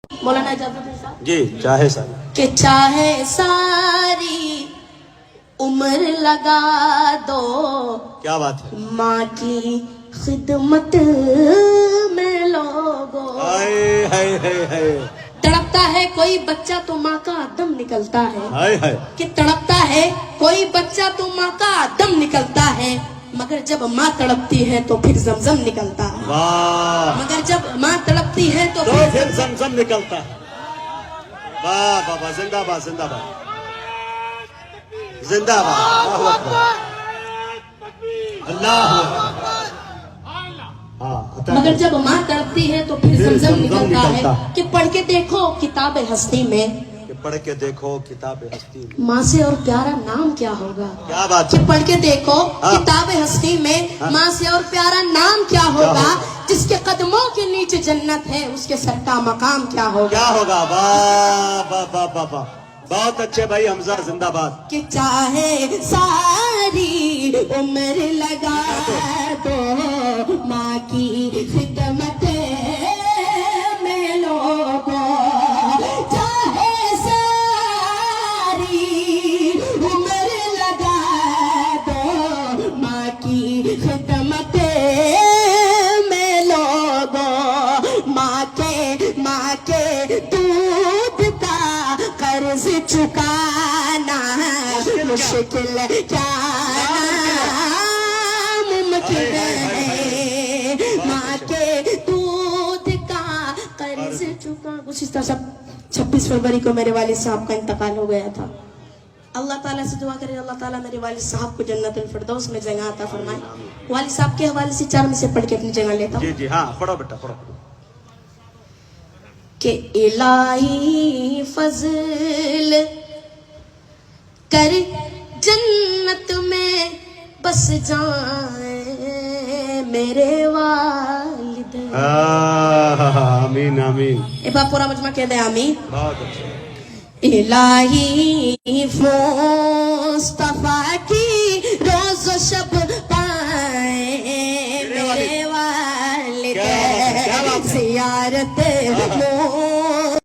مولانا اجازت ہے صاحب جی چاہے سر کہ چاہے ساری عمر لگا دو کیا بات ہے ماں کی خدمت میں لوگو ہائے ہائے ہائے ہائے تڑپتا ہے کوئی بچہ تو ماں کا دم نکلتا ہے ہائے ہائے کہ تڑپتا ہے کوئی بچہ تو ماں کا دم نکلتا ہے مگر جب ماں تڑپتی ہے تو پھر زمزم نکلتا ہے واہ مگر جب ماں تڑپتی ہے تو تو پھر پھر زمزم نکلتا ہے واہ بابا زندہ باد زندہ باد زندہ باد اللہ اکبر اللہ اکبر ہاں مگر جب ماں تڑپتی ہے تو پھر زمزم نکلتا ہے کہ پڑھ کے دیکھو کتاب ہستی میں کہ پڑھ کے دیکھو کتاب ہستی میں ماں سے اور پیارا نام کیا ہوگا کیا بات کہ ہے پڑھ کے دیکھو ہاں۔ کتاب ہستی میں ماں سے اور پیارا نام کیا ہوگا جس کے قدموں کے نیچے جنت ہے اس کے سر کا مقام کیا ہوگا کیا ہوگا واہ واہ واہ واہ واہ بہت اچھے بھائی حمزہ زندہ باد کہ چاہے ساری عمر لگا دو ماں کی خدمت میں لوگو چاہے ساری عمر لگا دو ماں کی خدمت میں لوگو ماں کے دودھ کا قرض چکانا مشکل کیا ممکن ہے ماں کے دودھ کا قرض چکا کچھ اس طرح 26 فروری کو میرے والد صاحب کا انتقال ہو گیا تھا اللہ تعالیٰ سے دعا کریں اللہ تعالیٰ میرے والد صاحب کو جنت الفردوس میں جگہ عطا فرمائے والد صاحب کے حوالے سے 4 میں سے پڑھ کے اپنی جگہ لیتا ہوں جی جی ہاں پڑھو بیٹا پڑھو کہ الہی فضل کر جنت میں بس جائیں میرے والد آمین آمین ایک بار پورا مجمع کہہ دیں آمین بہت اچھے الہی مصطفیٰ کی